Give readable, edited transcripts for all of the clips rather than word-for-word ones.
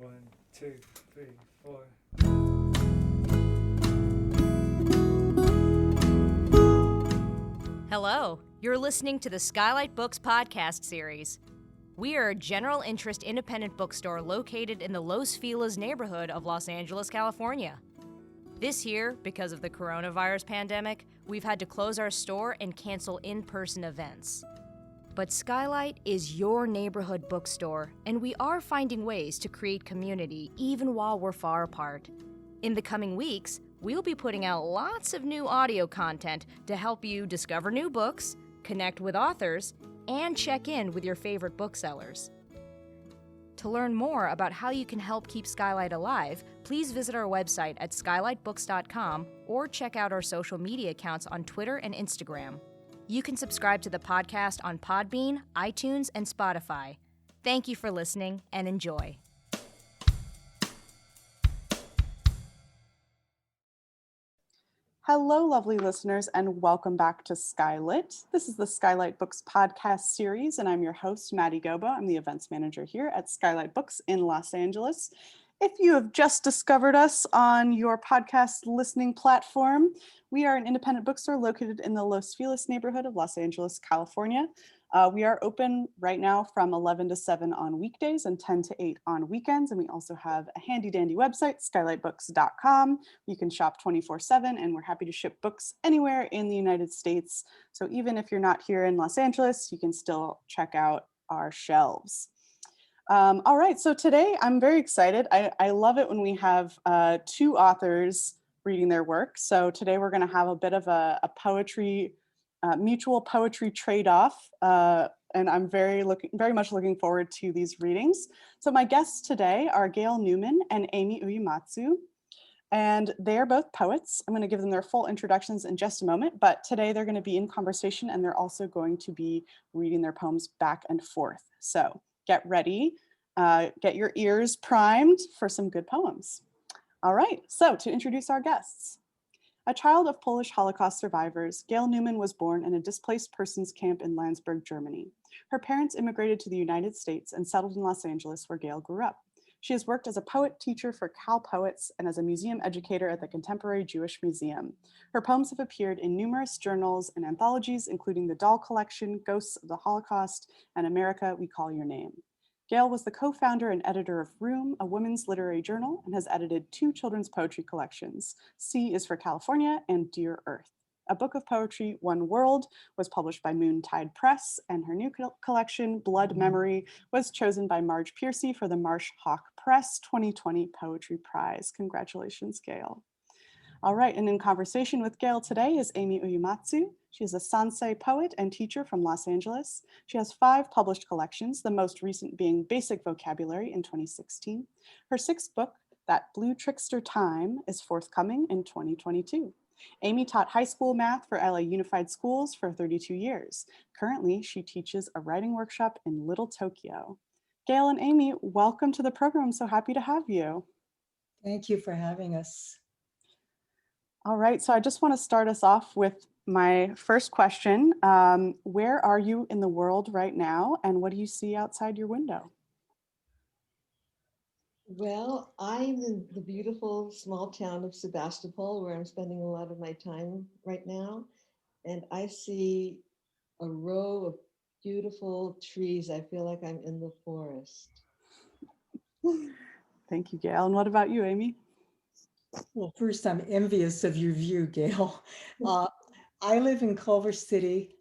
One, two, three, four. Hello, you're listening to the SKYLIT Books podcast series. We are a general interest independent bookstore located in the Los Feliz neighborhood of Los Angeles, California. This year, because of the coronavirus pandemic, we've had to close our store and cancel in-person events. But SKYLIT is your neighborhood bookstore, and we are finding ways to create community even while we're far apart. In the coming weeks, we'll be putting out lots of new audio content to help you discover new books, connect with authors, and check in with your favorite booksellers. To learn more about how you can help keep SKYLIT alive, please visit our website at skylitbooks.com or check out our social media accounts on Twitter and Instagram. You can subscribe to the podcast on Podbean, iTunes, and Spotify. Thank you for listening and enjoy. Hello, lovely listeners, and welcome back to SKYLIT. This is the SKYLIT Books podcast series, and I'm your host, Maddie Gobbo. I'm the events manager here at SKYLIT Books in Los Angeles. If you have just discovered us on your podcast listening platform, we are an independent bookstore located in the Los Feliz neighborhood of Los Angeles, California. We are open right now from 11 to 7 on weekdays and 10 to 8 on weekends. And we also have a handy dandy website, skylitbooks.com. You can shop 24/7, and we're happy to ship books anywhere in the United States. So even if you're not here in Los Angeles, you can still check out our shelves. All right, so today I'm very excited. I love it when we have two authors reading their work. So today we're going to have a bit of a poetry, mutual poetry trade-off, and I'm very much looking forward to these readings. So my guests today are Gail Newman and Amy Uyematsu, and they're both poets. I'm going to give them their full introductions in just a moment, but today they're going to be in conversation, and they're also going to be reading their poems back and forth. So get ready, get your ears primed for some good poems. All right, so to introduce our guests. A child of Polish Holocaust survivors, Gail Newman was born in a displaced persons camp in Landsberg, Germany. Her parents immigrated to the United States and settled in Los Angeles, where Gail grew up. She has worked as a poet teacher for Cal Poets and as a museum educator at the Contemporary Jewish Museum. Her poems have appeared in numerous journals and anthologies, including the Doll Collection, Ghosts of the Holocaust, and America, We Call Your Name. Gail was the co-founder and editor of Room, a women's literary journal, and has edited 2 children's poetry collections, C is for California and Dear Earth. A book of poetry, One World, was published by Moontide Press, and her new collection, Blood Memory, was chosen by Marge Piercy for the Marsh Hawk Press 2020 Poetry Prize. Congratulations, Gail. All right, and in conversation with Gail today is Amy Uyematsu. She is a Sansei poet and teacher from Los Angeles. She has 5 published collections, the most recent being Basic Vocabulary in 2016. Her 6th book, That Blue Trickster Time, is forthcoming in 2022. Amy taught high school math for LA Unified Schools for 32 years. Currently, she teaches a writing workshop in Little Tokyo. Gail and Amy, welcome to the program. I'm so happy to have you. Thank you for having us. All right, so I just want to start us off with my first question. Where are you in the world right now, and what do you see outside your window? Well, I'm in the beautiful small town of Sebastopol, where I'm spending a lot of my time right now. And I see a row of beautiful trees. I feel like I'm in the forest. Thank you, Gail. And what about you, Amy? Well, first, I'm envious of your view, Gail. I live in Culver City,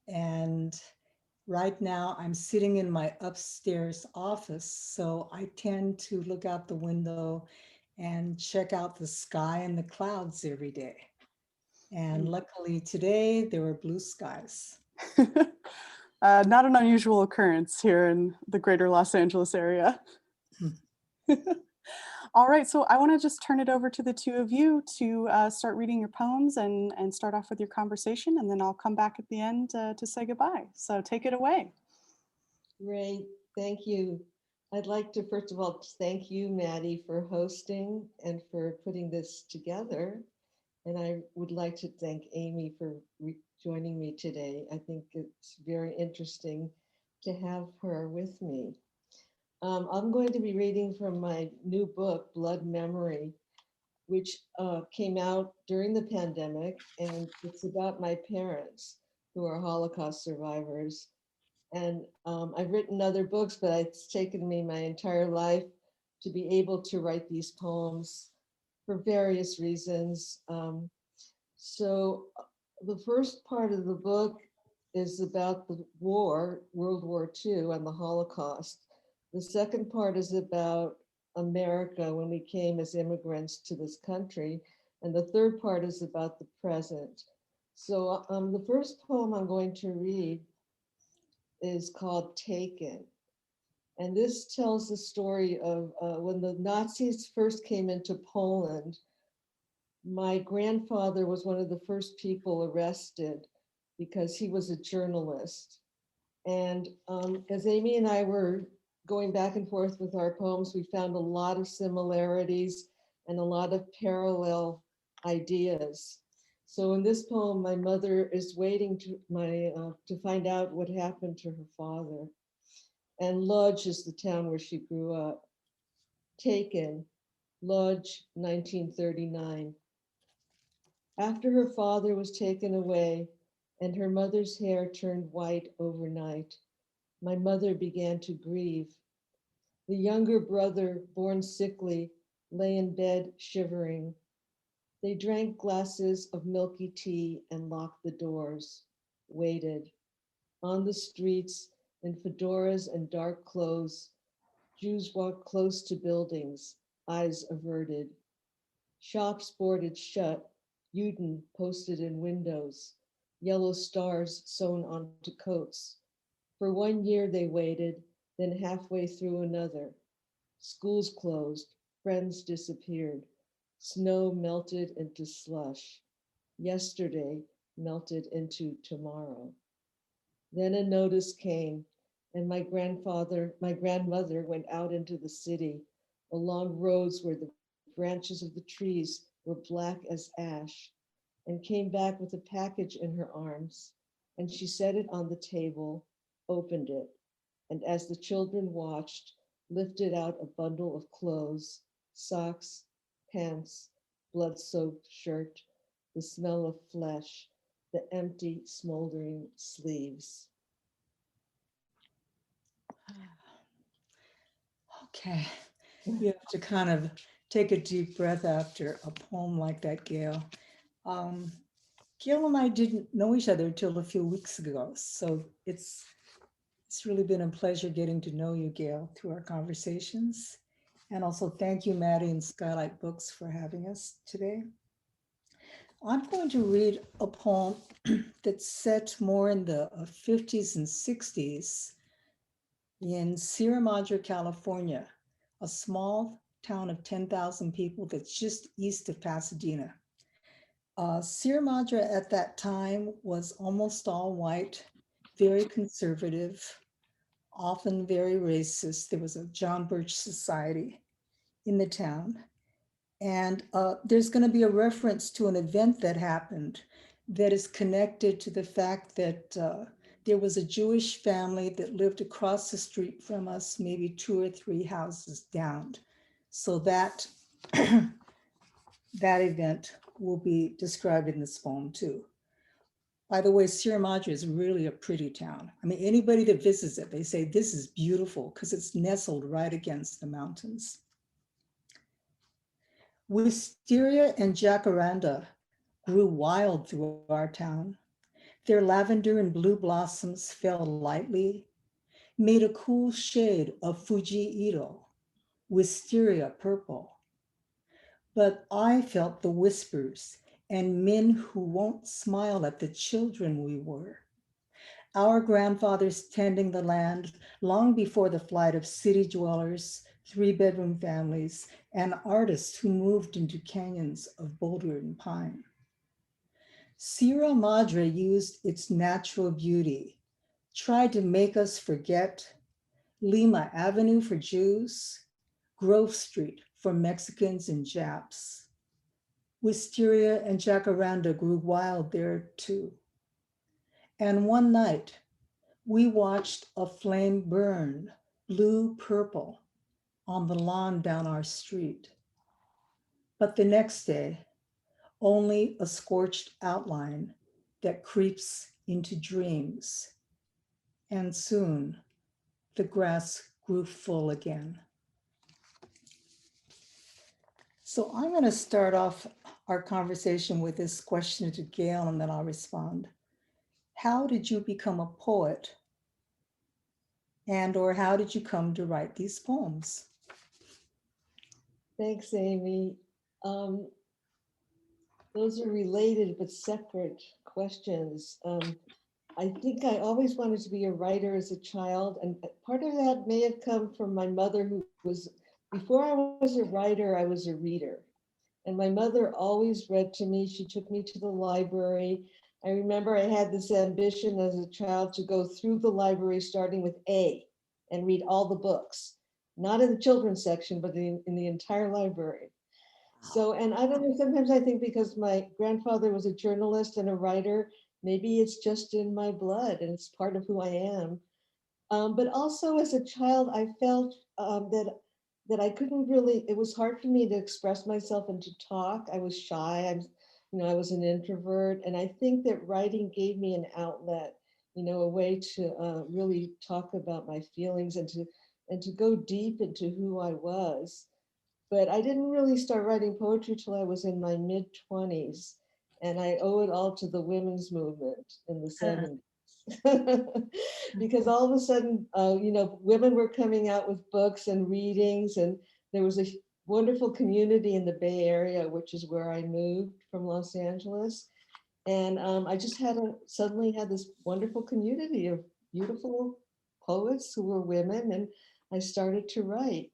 and right now I'm sitting in my upstairs office, so I tend to look out the window and check out the sky and the clouds every day. And luckily today there were blue skies. Not an unusual occurrence here in the greater Los Angeles area. All right, so I want to just turn it over to the two of you to start reading your poems and start off with your conversation, and then I'll come back at the end to say goodbye. So take it away. Great, thank you. I'd like to first of all thank you, Maddie, for hosting and for putting this together. And I would like to thank Amy for joining me today. I think it's very interesting to have her with me. I'm going to be reading from my new book, Blood Memory, which came out during the pandemic, and it's about my parents who are Holocaust survivors. And I've written other books, but it's taken me my entire life to be able to write these poems for various reasons. So the first part of the book is about the war, World War II, and the Holocaust. The second part is about America when we came as immigrants to this country. And the third part is about the present. So the first poem I'm going to read is called Taken. And this tells the story of when the Nazis first came into Poland. My grandfather was one of the first people arrested because he was a journalist. And as Amy and I were going back and forth with our poems, we found a lot of similarities and a lot of parallel ideas. So in this poem, my mother is waiting to find out what happened to her father. And Lodz is the town where she grew up. Taken, Lodz, 1939. After her father was taken away and her mother's hair turned white overnight, my mother began to grieve. The younger brother, born sickly, lay in bed shivering. They drank glasses of milky tea and locked the doors, waited. On the streets, in fedoras and dark clothes, Jews walked close to buildings, eyes averted. Shops boarded shut, Juden posted in windows, yellow stars sewn onto coats. For 1 year they waited, then halfway through another. Schools closed, friends disappeared. Snow melted into slush. Yesterday melted into tomorrow. Then a notice came, and my grandmother went out into the city, along roads where the branches of the trees were black as ash, and came back with a package in her arms. And she set it on the table, opened it, and as the children watched, lifted out a bundle of clothes, socks, pants, blood-soaked shirt, the smell of flesh, the empty, smoldering sleeves. Okay, you have to kind of take a deep breath after a poem like that, Gail. Gail and I didn't know each other until a few weeks ago, so it's really been a pleasure getting to know you, Gail, through our conversations. And also thank you, Maddie and SKYLIT Books for having us today. I'm going to read a poem that's set more in the 50s and 60s in Sierra Madre, California, a small town of 10,000 people that's just east of Pasadena. Sierra Madre at that time was almost all white, very conservative, often very racist. There was a John Birch Society in the town. And there's going to be a reference to an event that happened that is connected to the fact that there was a Jewish family that lived across the street from us, maybe 2 or 3 houses down. So that, that event will be described in this poem too. By the way, Sierra Madre is really a pretty town. I mean, anybody that visits it, they say this is beautiful because it's nestled right against the mountains. Wisteria and jacaranda grew wild through our town. Their lavender and blue blossoms fell lightly, made a cool shade of Fujiiro, wisteria purple. But I felt the whispers and men who won't smile at the children we were. Our grandfathers tending the land long before the flight of city dwellers, 3-bedroom families, and artists who moved into canyons of boulder and pine. Sierra Madre used its natural beauty, tried to make us forget Lima Avenue for Jews, Grove Street for Mexicans and Japs. Wisteria and jacaranda grew wild there too. And one night, we watched a flame burn blue purple on the lawn down our street. But the next day, only a scorched outline that creeps into dreams. And soon the grass grew full again. So I'm going to start off our conversation with this question to Gail, and then I'll respond. How did you become a poet? And or how did you come to write these poems? Thanks, Amy. Those are related but separate questions. I think I always wanted to be a writer as a child, and part of that may have come from my mother, who was, before I was a writer, I was a reader. And my mother always read to me. She took me to the library. I remember I had this ambition as a child to go through the library starting with A and read all the books, not in the children's section, but in the entire library. So, and I don't know, sometimes I think because my grandfather was a journalist and a writer, maybe it's just in my blood and it's part of who I am. But also as a child, I felt that I couldn't really, it was hard for me to express myself and to talk. I was shy, I was an introvert. And I think that writing gave me an outlet, a way to really talk about my feelings and to go deep into who I was. But I didn't really start writing poetry till I was in my mid-20s. And I owe it all to the women's movement in the 70s. Because all of a sudden, women were coming out with books and readings, and there was a wonderful community in the Bay Area, which is where I moved from Los Angeles. And I just suddenly had this wonderful community of beautiful poets who were women, and I started to write.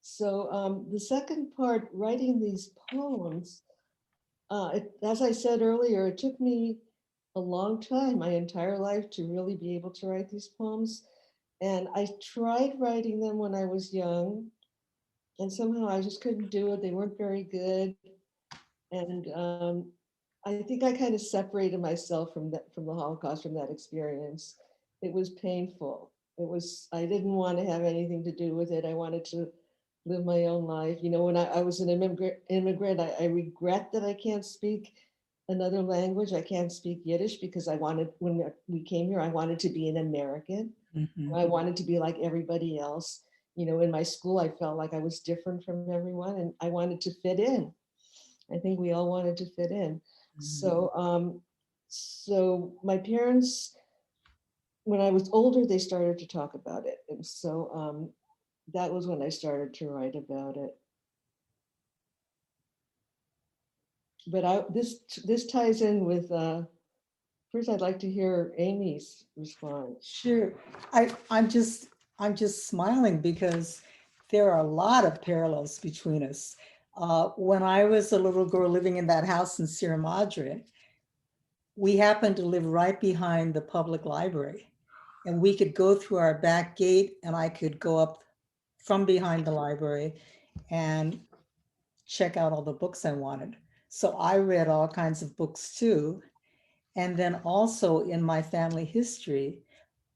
So the second part, writing these poems, as I said earlier, it took me a long time, my entire life, to really be able to write these poems. And I tried writing them when I was young, and somehow I just couldn't do it. They weren't very good. And I think I kind of separated myself from the Holocaust, from that experience. It was painful. I didn't want to have anything to do with it. I wanted to live my own life. When I was an immigrant, I regret that I can't speak another language. I can't speak Yiddish because when we came here, I wanted to be an American. Mm-hmm. I wanted to be like everybody else. In my school, I felt like I was different from everyone, and I wanted to fit in. I think we all wanted to fit in. Mm-hmm. So my parents, when I was older, they started to talk about it. And so that was when I started to write about it. But this ties in with, first I'd like to hear Amy's response. Sure. I'm just smiling because there are a lot of parallels between us. When I was a little girl living in that house in Sierra Madre, we happened to live right behind the public library, and we could go through our back gate, and I could go up from behind the library and check out all the books I wanted. So I read all kinds of books too. And then also in my family history,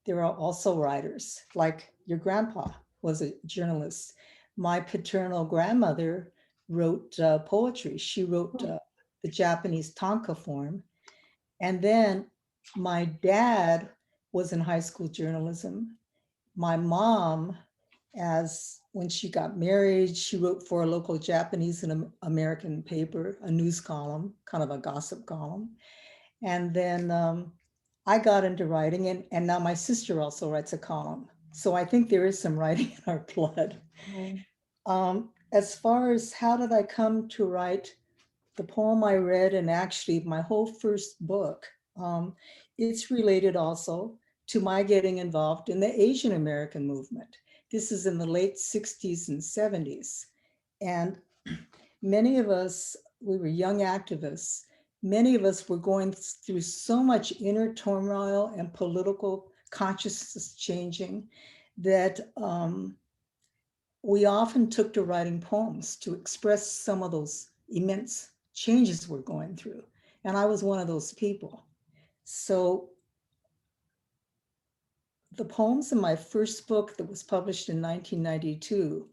there are also writers, like your grandpa was a journalist. My paternal grandmother wrote poetry. She wrote the Japanese tanka form. And then my dad was in high school journalism. My mom, when she got married, she wrote for a local Japanese and American paper, a news column, kind of a gossip column. And then I got into writing, and now my sister also writes a column. So I think there is some writing in our blood. As far as how did I come to write the poem I read, and actually my whole first book, it's related also to my getting involved in the Asian American movement. This is in the late 60s and 70s. And many of us, we were young activists. Many of us were going through so much inner turmoil and political consciousness changing that we often took to writing poems to express some of those immense changes we're going through. And I was one of those people. So the poems in my first book that was published in 1992,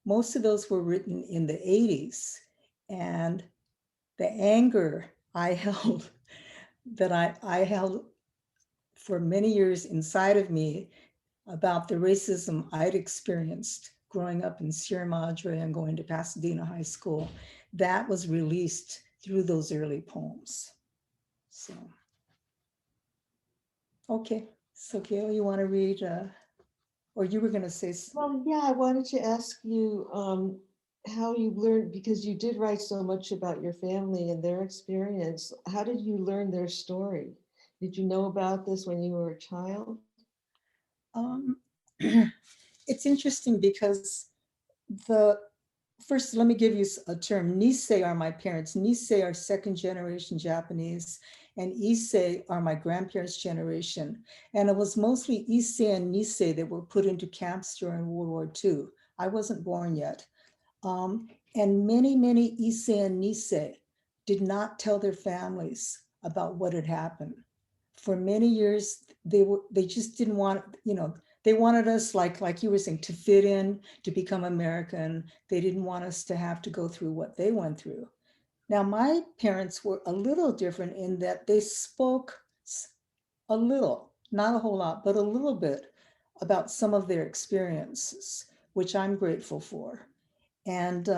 most of those were written in the 80s. And the anger I held, that I held for many years inside of me about the racism I'd experienced growing up in Sierra Madre and going to Pasadena High School, that was released through those early poems. So, okay. So Gail, you want to read, or you were going to say? Well, yeah, I wanted to ask you how you learned, because you did write so much about your family and their experience. How did you learn their story? Did you know about this when you were a child? It's interesting because first, let me give you a term. Nisei are my parents. Nisei are second generation Japanese, and Issei are my grandparents' generation. And it was mostly Issei and Nisei that were put into camps during World War II. I wasn't born yet. And many Issei and Nisei did not tell their families about what had happened. For many years, they just didn't want, they wanted us, like you were saying, to fit in, to become American. They didn't want us to have to go through what they went through. Now, my parents were a little different in that they spoke a little, not a whole lot, but a little bit about some of their experiences, which I'm grateful for. And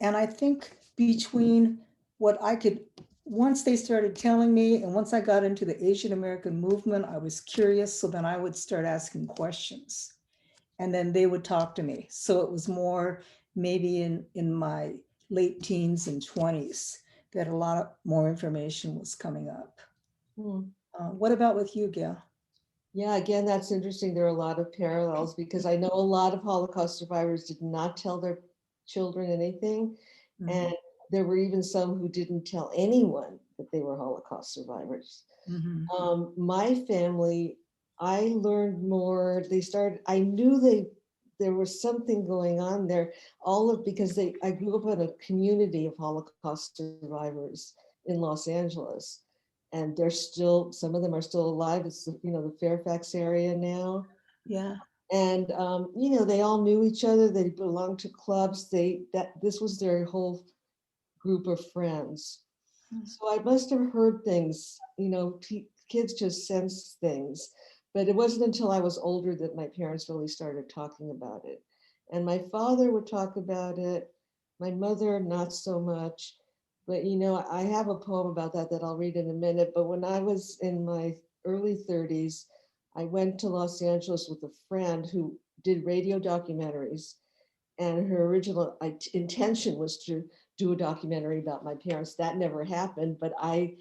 I think between what I could, once they started telling me, and once I got into the Asian American movement, I was curious. So then I would start asking questions, and then they would talk to me. So it was more maybe in my late teens and 20s that a lot of more information was coming up. Hmm. What about with you, Gail? Yeah, again, that's interesting. There are a lot of parallels because I know a lot of Holocaust survivors did not tell their children anything. Mhm. And there were even some who didn't tell anyone that they were Holocaust survivors. Mhm. My family, I learned more. I knew there was something going on there, because I grew up in a community of Holocaust survivors in Los Angeles. And some of them are still alive. It's, the Fairfax area now. Yeah. And, they all knew each other. They belonged to clubs. This was their whole group of friends. So I must have heard things, kids just sense things. But it wasn't until I was older that my parents really started talking about it. And my father would talk about it, my mother, not so much. But, I have a poem about that I'll read in a minute. But when I was in my early 30s, I went to Los Angeles with a friend who did radio documentaries. And her original intention was to do a documentary about my parents. That never happened, but I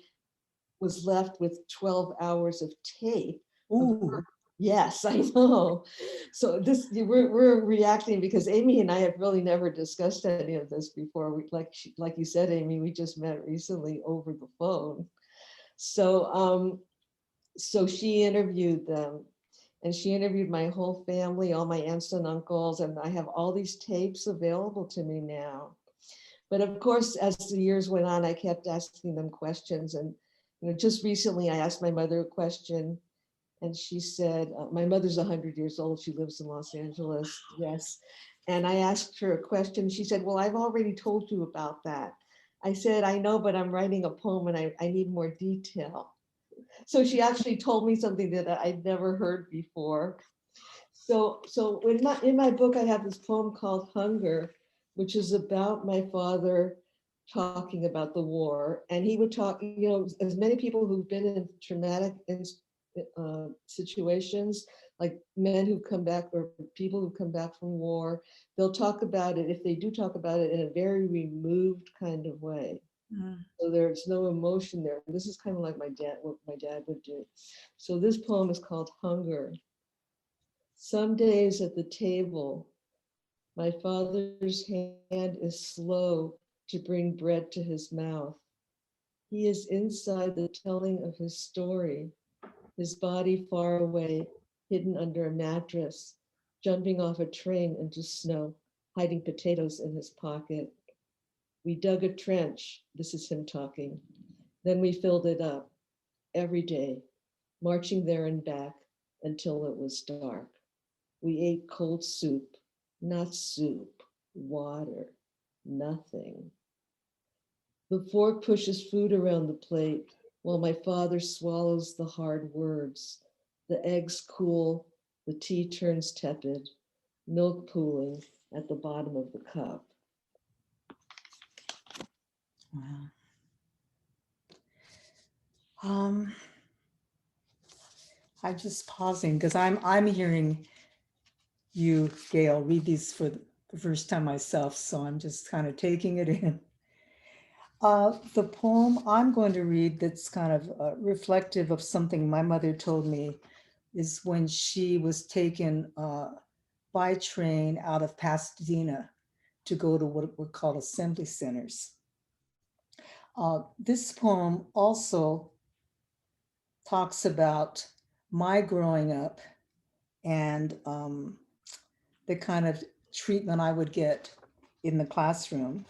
was left with 12 hours of tape. Ooh. Yes, I know. So we're reacting because Amy and I have really never discussed any of this before. Like you said, Amy, we just met recently over the phone. So so she interviewed them, and she interviewed my whole family, all my aunts and uncles, and I have all these tapes available to me now. But of course, as the years went on, I kept asking them questions. And just recently, I asked my mother a question, and she said, my mother's 100 years old. She lives in Los Angeles. Yes. And I asked her a question. She said, well, I've already told you about that. I said, I know, but I'm writing a poem and I need more detail. So she actually told me something that I'd never heard before. So in my book, I have this poem called Hunger, which is about my father talking about the war. And he would talk, as many people who've been in traumatic situations, like men who come back or people who come back from war, they'll talk about it, if they do talk about it, in a very removed kind of way. So there's no emotion there. This is kind of like what my dad would do. So this poem is called Hunger. Some days at the table, my father's hand is slow to bring bread to his mouth. He is inside the telling of his story, his body far away, hidden under a mattress, jumping off a train into snow, hiding potatoes in his pocket. We dug a trench, this is him talking. Then we filled it up every day, marching there and back, until it was dark. We ate cold soup, not soup, water, nothing. The fork pushes food around the plate while my father swallows the hard words. The eggs cool, the tea turns tepid, milk pooling at the bottom of the cup. Wow. I'm just pausing because I'm hearing you, Gail, read these for the first time myself, so I'm just kind of taking it in. The poem I'm going to read that's kind of reflective of something my mother told me is when she was taken by train out of Pasadena to go to what were called assembly centers. This poem also talks about my growing up and the kind of treatment I would get in the classroom.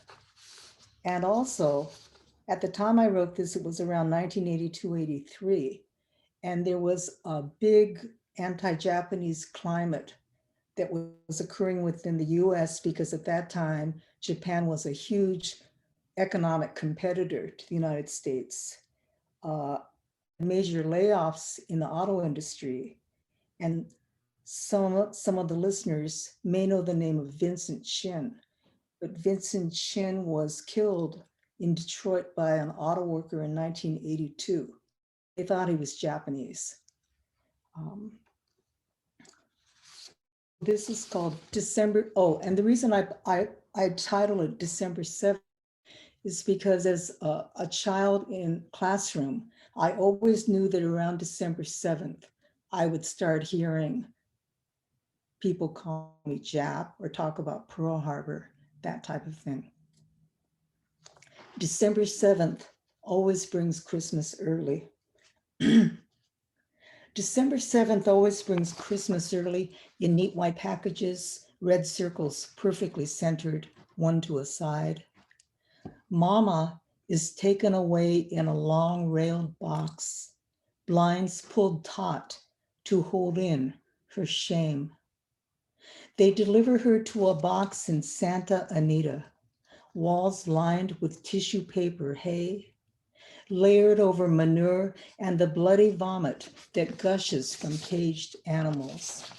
And also, at the time I wrote this, it was around 1982, 83. And there was a big anti-Japanese climate that was occurring within the US because at that time, Japan was a huge economic competitor to the United States. Major layoffs in the auto industry. And some of the listeners may know the name of Vincent Chin, but Vincent Chin was killed in Detroit by an auto worker in 1982. They thought he was Japanese. This is called December. Oh, and the reason I titled it December 7th is because as a child in classroom, I always knew that around December 7th, I would start hearing people call me Jap or talk about Pearl Harbor, that type of thing. December 7th always brings Christmas early. December 7th always brings Christmas early in neat white packages, red circles perfectly centered, one to a side. Mama is taken away in a long railed box, blinds pulled taut to hold in her shame. They deliver her to a box in Santa Anita, walls lined with tissue paper hay, layered over manure and the bloody vomit that gushes from caged animals.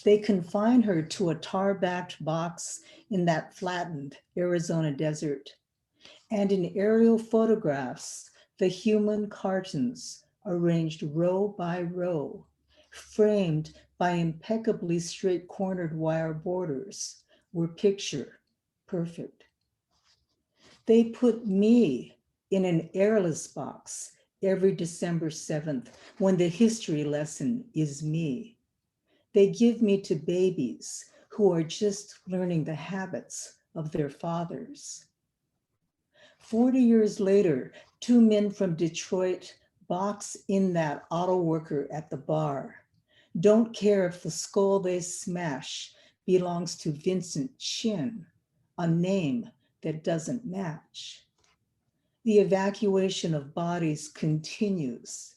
They confine her to a tar-backed box in that flattened Arizona desert. And in aerial photographs, the human cartons arranged row by row, framed by impeccably straight-cornered wire borders, were picture perfect. They put me in an airless box every December 7th when the history lesson is me. They give me to babies who are just learning the habits of their fathers. 40 years later, two men from Detroit box in that auto worker at the bar. Don't care if the skull they smash belongs to Vincent Chin, a name that doesn't match. The evacuation of bodies continues,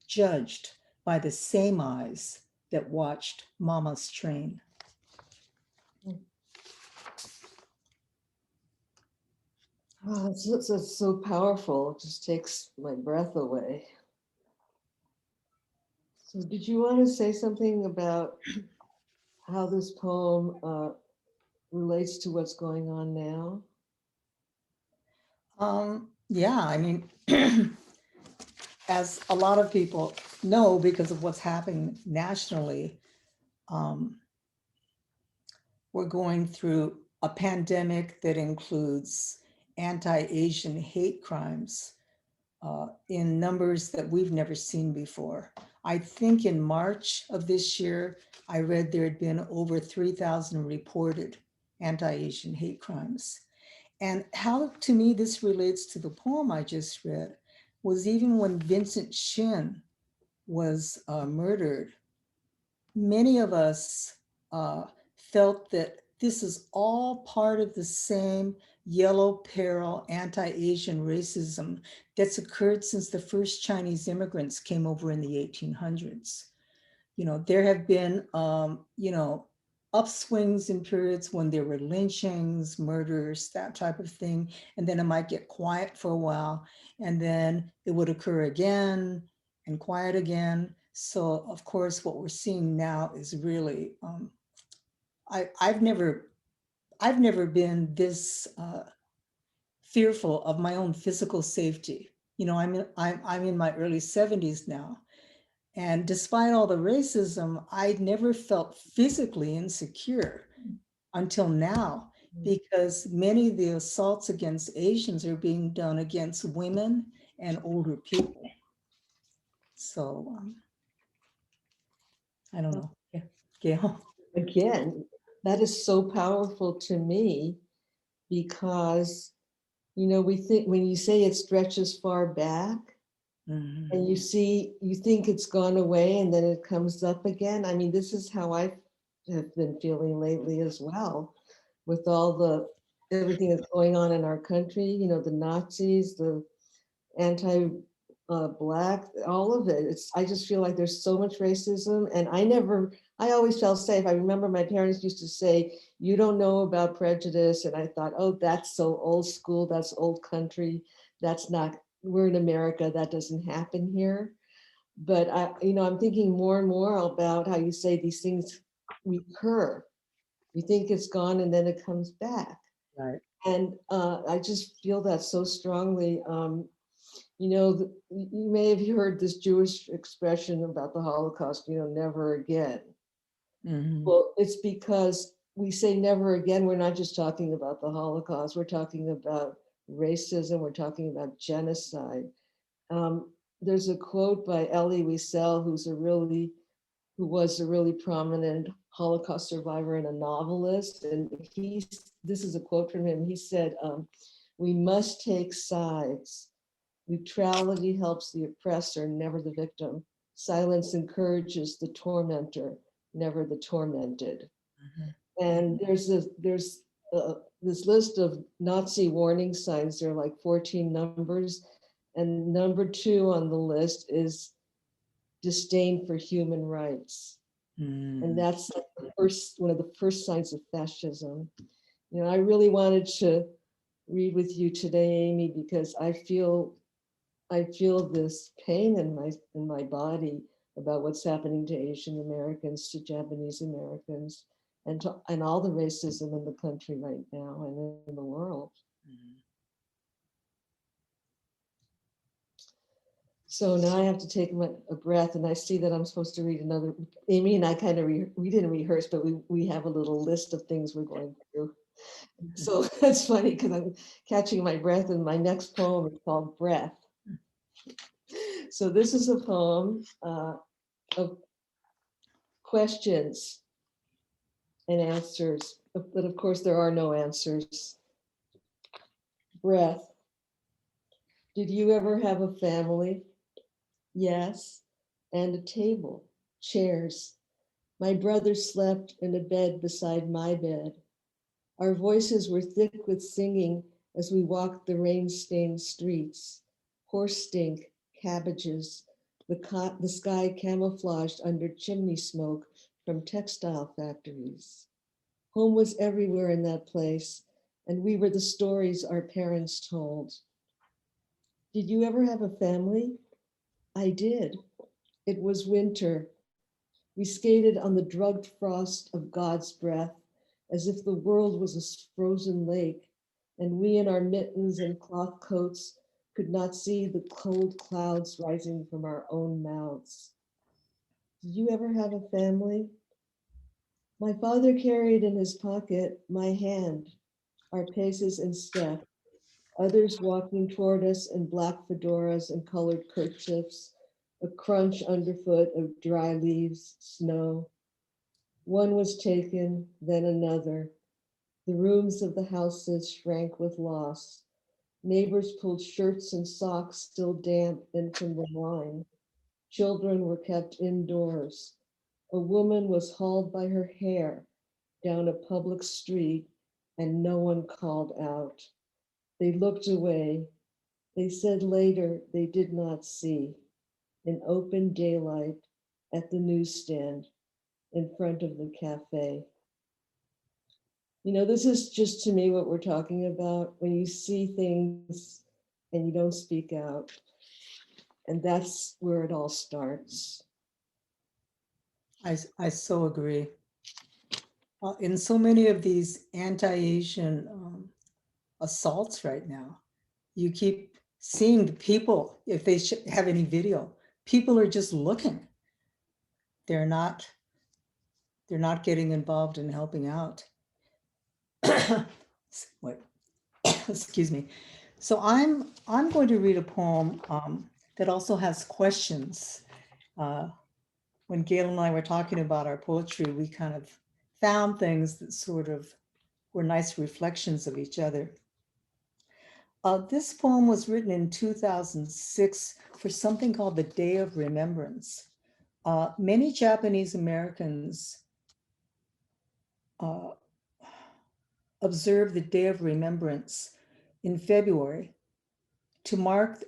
judged by the same eyes that watched Mama's train. Oh, it's so powerful. It just takes my breath away. So did you want to say something about how this poem relates to what's going on now? Yeah, I mean, as a lot of people know because of what's happening nationally, we're going through a pandemic that includes anti-Asian hate crimes in numbers that we've never seen before. I think in March of this year, I read there had been over 3,000 reported anti-Asian hate crimes. And how, to me, this relates to the poem I just read was even when Vincent Chin was murdered, many of us felt that this is all part of the same yellow peril anti-Asian racism that's occurred since the first Chinese immigrants came over in the 1800s. There have been, upswings in periods when there were lynchings, murders, that type of thing. And then it might get quiet for a while, and then it would occur again and quiet again. So of course, what we're seeing now is really, I've never been this fearful of my own physical safety. I'm in my early 70s now. And despite all the racism, I never felt physically insecure until now, because many of the assaults against Asians are being done against women and older people. So I don't know. Yeah. Gail? Again, that is so powerful to me because, we think when you say it stretches far back, Mhm. and you think it's gone away and then it comes up again. I mean, this is how I have been feeling lately as well, with everything that's going on in our country, the Nazis, the anti-Black, all of it. I just feel like there's so much racism, and I always felt safe. I remember my parents used to say, you don't know about prejudice. And I thought, oh, that's so old school, that's old country. We're in America, that doesn't happen here. But I'm thinking more and more about how you say these things recur. You think it's gone and then it comes back. Right. And I just feel that so strongly. You may have heard this Jewish expression about the Holocaust, never again. Mhm. Well, it's because we say never again. We're not just talking about the Holocaust. We're talking about racism. We're talking about genocide. There's a quote by Elie Wiesel, who was a really prominent Holocaust survivor and a novelist. And this is a quote from him. He said, "We must take sides. Neutrality helps the oppressor, never the victim. Silence encourages the tormentor, never the tormented." Mhm. And there's this list of Nazi warning signs. There are like 14 numbers. And number 2 on the list is disdain for human rights. And Mhm. that's one of the first signs of fascism. I really wanted to read with you today, Amy, because I feel this pain in my body about what's happening to Asian Americans, to Japanese Americans, and all the racism in the country right now and in the world. Mhm. So now I have to take a breath, and I see that I'm supposed to read another. Amy and I kind of we didn't rehearse, but we have a little list of things we're going through. So that's funny because I'm catching my breath, and my next poem is called Breath. So this is a poem of questions and answers, but of course there are no answers. Breath. Did you ever have a family? Yes. And a table, chairs. My brother slept in a bed beside my bed. Our voices were thick with singing as we walked the rain-stained streets. Horse stink, cabbages, the sky camouflaged under chimney smoke from textile factories. Home was everywhere in that place, and we were the stories our parents told. Did you ever have a family? I did. It was winter. We skated on the drugged frost of God's breath, as if the world was a frozen lake, and we in our mittens and cloth coats could not see the cold clouds rising from our own mouths. Did you ever have a family? My father carried in his pocket my hand, our paces in step, others walking toward us in black fedoras and colored kerchiefs, a crunch underfoot of dry leaves, snow. One was taken, then another. The rooms of the houses shrank with loss. Neighbors pulled shirts and socks still damp in from the wine. Children were kept indoors. A woman was hauled by her hair down a public street and no one called out. They looked away. They said later they did not see. In open daylight at the newsstand in front of the cafe. You know, this is just to me what we're talking about when you see things and you don't speak out. And that's where it all starts. I so agree. In so many of these anti-Asian assaults right now, you keep seeing the people, if they have any video, people are just looking. They're not getting involved in helping out. Wait, excuse me. So I'm going to read a poem that also has questions. When Gail and I were talking about our poetry, we kind of found things that sort of were nice reflections of each other. This poem was written in 2006 for something called the Day of Remembrance. Many Japanese Americans observe the Day of Remembrance in February to mark,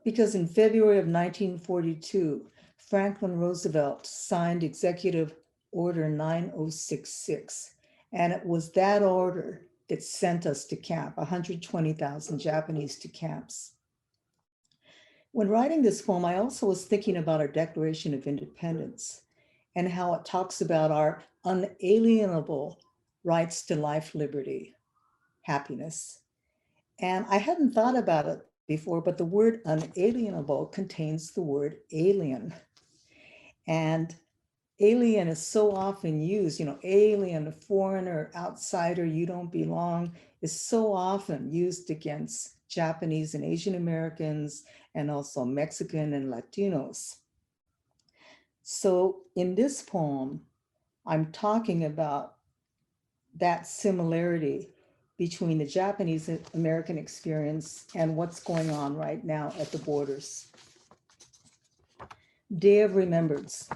because in February of 1942, Franklin Roosevelt signed Executive Order 9066. And it was that order that sent us to camp, 120,000 Japanese to camps. When writing this poem, I also was thinking about our Declaration of Independence and how it talks about our unalienable rights to life, liberty, happiness. And I hadn't thought about it before, but the word unalienable contains the word alien. And alien is so often used, alien, foreigner, outsider, you don't belong, is so often used against Japanese and Asian Americans and also Mexican and Latinos. So in this poem, I'm talking about that similarity between the Japanese American experience and what's going on right now at the borders. Day of Remembrance.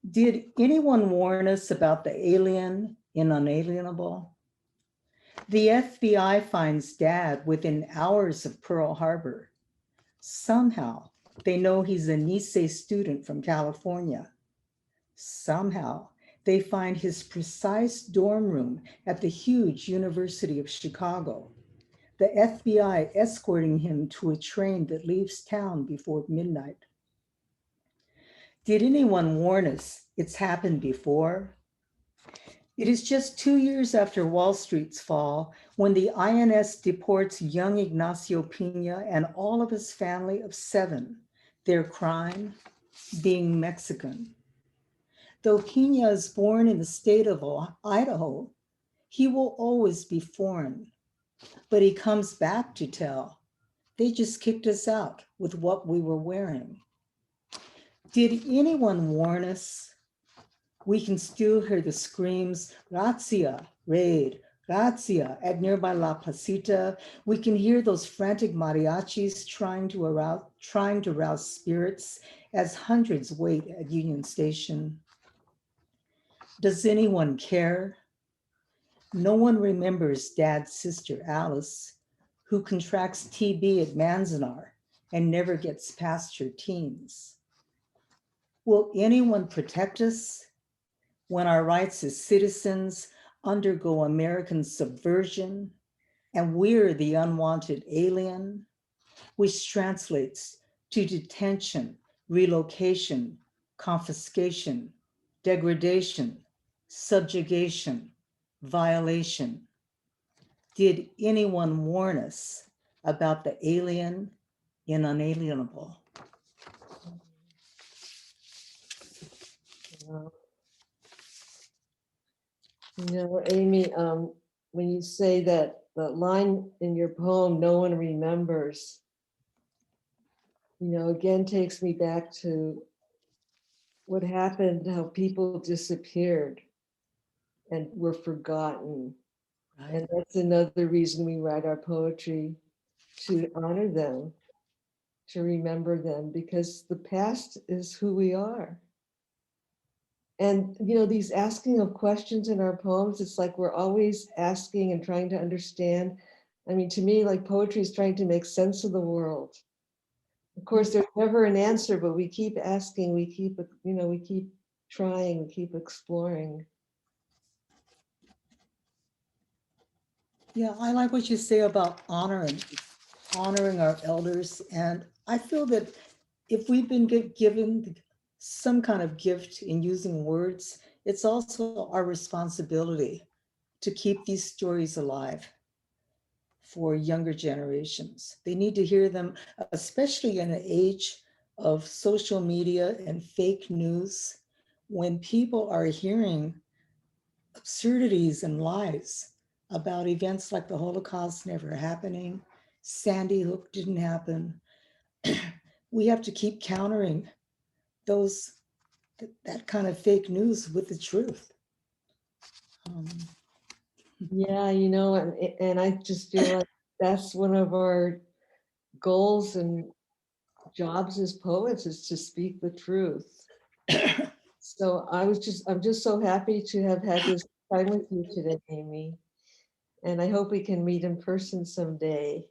Did anyone warn us about the alien in Unalienable? The FBI finds Dad within hours of Pearl Harbor. Somehow, they know he's a Nisei student from California. Somehow, they find his precise dorm room at the huge University of Chicago. The FBI escorting him to a train that leaves town before midnight. Did anyone warn us it's happened before? It is just 2 years after Wall Street's fall when the INS deports young Ignacio Pina and all of his family of 7, their crime being Mexican. Though Pina is born in the state of Idaho, he will always be foreign. But he comes back to tell, they just kicked us out with what we were wearing. Did anyone warn us? We can still hear the screams, razzia, raid, razzia at nearby La Placita. We can hear those frantic mariachis trying to rouse spirits as hundreds wait at Union Station. Does anyone care? No one remembers Dad's sister, Alice, who contracts TB at Manzanar and never gets past her teens. Will anyone protect us when our rights as citizens undergo American subversion and we're the unwanted alien, which translates to detention, relocation, confiscation, degradation, subjugation, violation? Did anyone warn us about the alien in Unalienable? Amy, when you say that the line in your poem, no one remembers, again takes me back to what happened, how people disappeared and were forgotten. Right. And that's another reason we write our poetry, to honor them, to remember them, because the past is who we are. And, these asking of questions in our poems, it's like we're always asking and trying to understand. I mean, to me, like poetry is trying to make sense of the world. Of course, there's never an answer, but we keep asking, we keep trying, we keep exploring. Yeah, I like what you say about honoring our elders. And I feel that if we've been given some kind of gift in using words, it's also our responsibility to keep these stories alive for younger generations. They need to hear them, especially in an age of social media and fake news, when people are hearing absurdities and lies about events like the Holocaust never happening, Sandy Hook didn't happen. We have to keep countering that kind of fake news with the truth. Yeah, and I just feel like that's one of our goals and jobs as poets, is to speak the truth. So I'm just so happy to have had this time with you today, Amy. And I hope we can meet in person someday.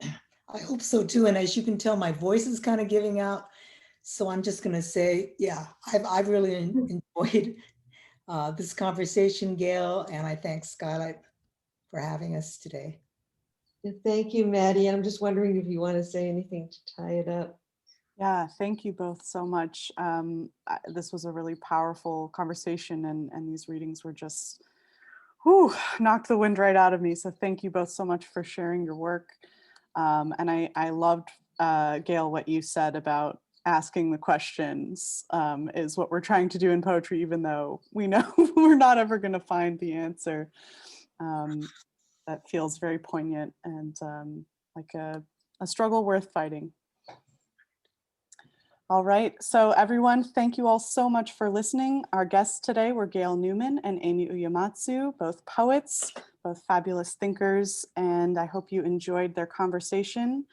I hope so too. And as you can tell, my voice is kind of giving out. So I'm just going to say, yeah, I've really enjoyed this conversation, Gail, and I thank SKYLIT for having us today. Thank you, Maddie. I'm just wondering if you want to say anything to tie it up. Yeah, thank you both so much. This was a really powerful conversation, and these readings were just, knocked the wind right out of me. So thank you both so much for sharing your work. And I loved, Gail, what you said about asking the questions is what we're trying to do in poetry, even though we know we're not ever going to find the answer. That feels very poignant and like a struggle worth fighting. All right, so everyone, thank you all so much for listening. Our guests today were Gail Newman and Amy Uyematsu, both poets, both fabulous thinkers, and I hope you enjoyed their conversation.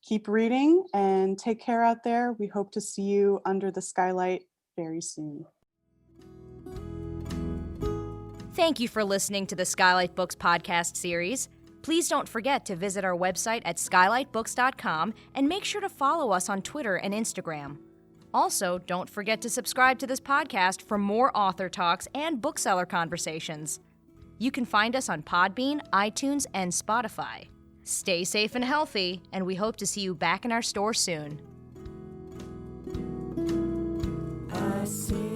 Keep reading and take care out there. We hope to see you under the skylight very soon. Thank you for listening to the SKYLIT Books podcast series. Please don't forget to visit our website at skylitbooks.com and make sure to follow us on Twitter and Instagram. Also, don't forget to subscribe to this podcast for more author talks and bookseller conversations. You can find us on Podbean, iTunes, and Spotify. Stay safe and healthy, and we hope to see you back in our store soon. I see